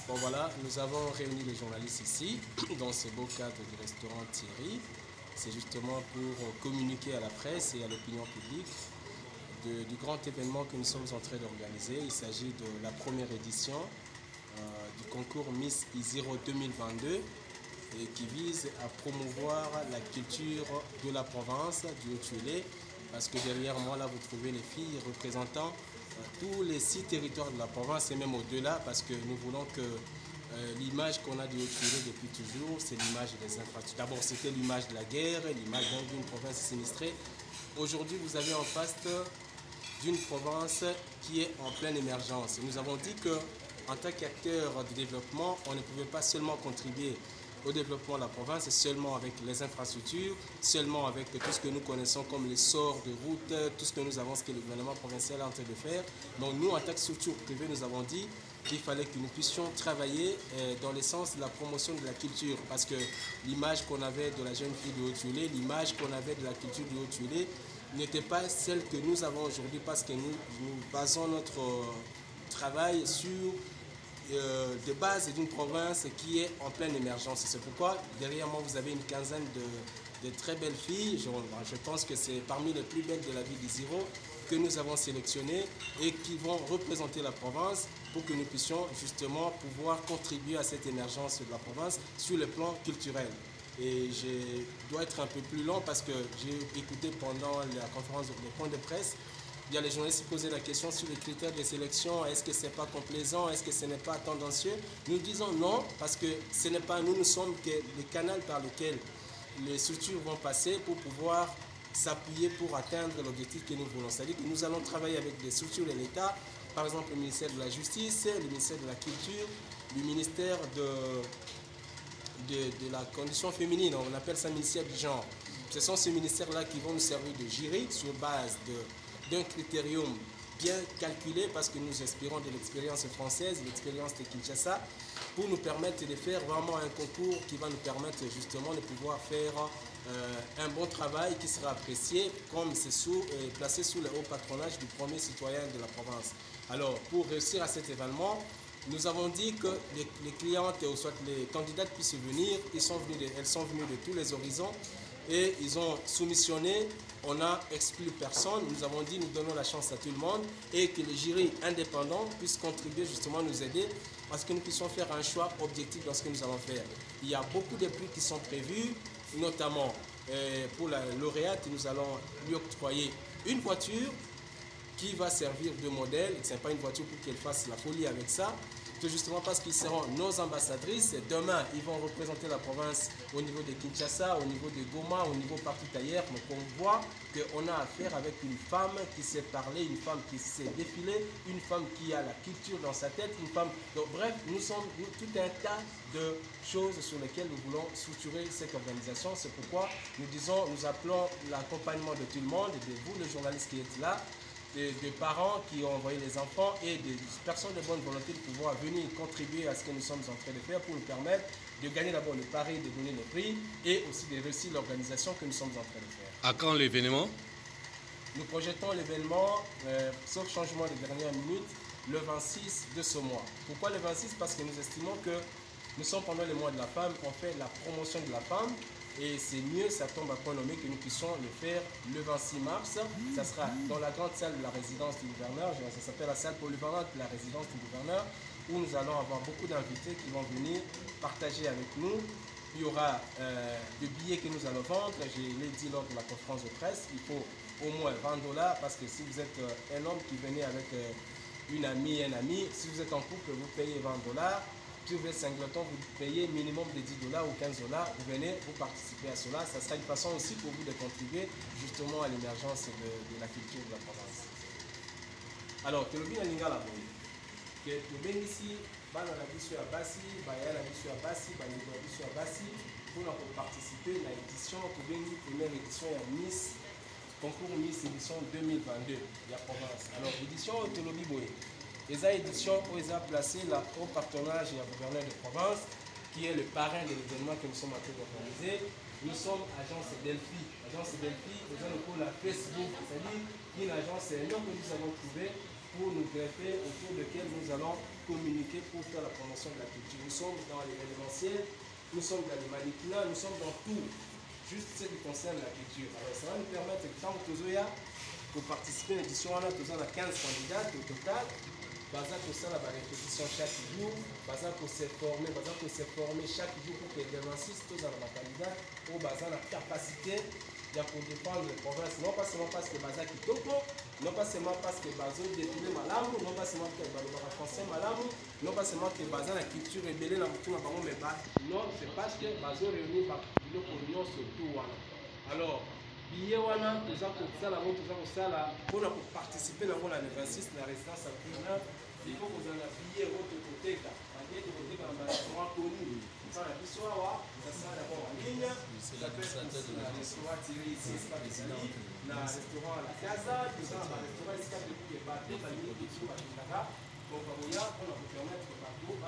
Bon voilà, nous avons réuni les journalistes ici, dans ce beau cadre du restaurant Thierry. C'est justement pour communiquer à la presse et à l'opinion publique du grand événement que nous sommes en train d'organiser. Il s'agit de la première édition du concours Miss I0 2022 et qui vise à promouvoir la culture de la province du Haut-Uélé, parce que derrière moi là vous trouvez les filles représentant tous les 6 territoires de la province et même au-delà, parce que nous voulons que l'image qu'on a du Haut-Uélé depuis toujours, c'est l'image des infrastructures. D'abord c'était l'image de la guerre, l'image d'une province sinistrée. Aujourd'hui vous avez en face d'une province qui est en pleine émergence. Nous avons dit qu'en tant qu'acteur du développement, on ne pouvait pas seulement contribuer au développement de la province seulement avec les infrastructures, seulement avec tout ce que nous connaissons comme les sorts de route, tout ce que nous avons, ce que le gouvernement provincial est en train de faire. Donc nous, en tant que structure privée, nous avons dit qu'il fallait que nous puissions travailler dans le sens de la promotion de la culture, parce que l'image qu'on avait de la jeune fille du Haut-Uélé, l'image qu'on avait de la culture du Haut-Uélé n'était pas celle que nous avons aujourd'hui, parce que nous basons notre travail sur de base d'une province qui est en pleine émergence. C'est pourquoi derrière moi vous avez une quinzaine de très belles filles. Je pense que c'est parmi les plus belles de la ville d'Isiro que nous avons sélectionnées et qui vont représenter la province pour que nous puissions justement pouvoir contribuer à cette émergence de la province sur le plan culturel. Et je dois être un peu plus long parce que j'ai écouté pendant la conférence de point de presse. Il y a les journalistes qui posaient la question sur les critères de sélection. Est-ce que ce n'est pas complaisant? Est-ce que ce n'est pas tendancieux? Nous disons non, parce que ce n'est pas nous, nous sommes que le canal par lequel les structures vont passer pour pouvoir s'appuyer pour atteindre l'objectif que nous voulons. C'est-à-dire que nous allons travailler avec des structures de l'État, par exemple le ministère de la Justice, le ministère de la Culture, le ministère de la Condition féminine, on appelle ça le ministère du genre. Ce sont ces ministères-là qui vont nous servir de jury sur base d'un critérium bien calculé, parce que nous inspirons de l'expérience française, de l'expérience de Kinshasa, pour nous permettre de faire vraiment un concours qui va nous permettre justement de pouvoir faire un bon travail qui sera apprécié, comme c'est placé sous le haut patronage du premier citoyen de la province. Alors, pour réussir à cet événement, nous avons dit que les clientes, ou soit les candidates puissent venir. Elles sont venues de tous les horizons et ils ont soumissionné. On n'a exclu personne. Nous avons dit nous donnons la chance à tout le monde et que les jurys indépendants puissent contribuer justement, nous aider à ce que nous puissions faire un choix objectif dans ce que nous allons faire. Il y a beaucoup de prix qui sont prévus, notamment pour la lauréate, nous allons lui octroyer une voiture qui va servir de modèle. Ce n'est pas une voiture pour qu'elle fasse la folie avec ça, tout justement parce qu'ils seront nos ambassadrices. Demain, ils vont représenter la province au niveau de Kinshasa, au niveau de Goma, au niveau partout ailleurs. Donc on voit qu'on a affaire avec une femme qui sait parler, une femme qui sait défiler, une femme qui a la culture dans sa tête, une femme... Donc bref, nous sommes tout un tas de choses sur lesquelles nous voulons structurer cette organisation. C'est pourquoi nous disons, nous appelons l'accompagnement de tout le monde, de vous, les journalistes qui êtes là, des parents qui ont envoyé les enfants et des personnes de bonne volonté de pouvoir venir contribuer à ce que nous sommes en train de faire pour nous permettre de gagner d'abord le pari, de donner le prix et aussi de réussir l'organisation que nous sommes en train de faire. À quand l'événement? Nous projetons l'événement, sauf changement de dernière minute, le 26 de ce mois. Pourquoi le 26? Parce que nous estimons que nous sommes pendant le mois de la femme, on fait la promotion de la femme. Et c'est mieux, ça tombe à point nommé que nous puissions le faire le 26 mars. Ça sera dans la grande salle de la résidence du gouverneur. Ça s'appelle la salle polyvalente de la résidence du gouverneur, où nous allons avoir beaucoup d'invités qui vont venir partager avec nous. Il y aura des billets que nous allons vendre. Je l'ai dit lors de la conférence de presse, il faut au moins $20, parce que si vous êtes un homme qui venait avec une amie, un ami, si vous êtes en couple, vous payez $20. Si vous êtes singleton, vous payez minimum de $10 ou $15. Vous venez, vous participez à cela. Ça sera une façon aussi pour vous de contribuer justement à l'émergence de la culture de la province. Alors, tu le dis à Lingala, que tu viens ici, bana la biso ya basi, baya la biso ya basi, balingo la biso ya basi, pour participer à l'édition, tu viens première édition ya Miss, concours Miss édition 2022 de la province. Alors, édition Tolobi Boye. Les éditions où ils ont placé là, au partenariat et au gouverneur de province, qui est le parrain de l'événement que nous sommes en train d'organiser. Nous sommes agence Delphi. Agence Delphi, nous avons pour la Facebook, c'est-à-dire une agence que nous avons trouvée pour nous greffer, autour desquels nous allons communiquer pour faire la promotion de la culture. Nous sommes dans l'événementiel, nous sommes dans les manipulats, nous sommes dans tout, juste ce qui concerne la culture. Alors ça va nous permettre, quand pour participer à l'édition, on a 15 candidats au total. Baza pour ça, la répétition chaque jour, baza pour se former chaque jour pour que les 26 tous dans la candidat pour baza la capacité pour défendre les provinces, non pas seulement parce que baza qui topo, non pas seulement parce que baza défilé malamu, non pas seulement que baza français malamu, non pas seulement que baza la culture rebelle na mutu na bango mais non, c'est parce que baza réunir ba biloko nyonso tout wana. Alors billet wana toza kosala ngo toza kosala mpona koparticipe nango na 26 na résidence à Pina. Il faut que vous en ayez votre côté là. Malgré que vous êtes dans un restaurant connu. Dans la histoire, ça sera d'abord en ligne. Ça peut être aussi dans le restaurant tiré ici, c'est pas Italie. Dans le restaurant à la Casa, tout ça, dans le restaurant ici, qui est battu, dans le milieu du Sou, à Kinaka. Donc, on a vous permettre de partout,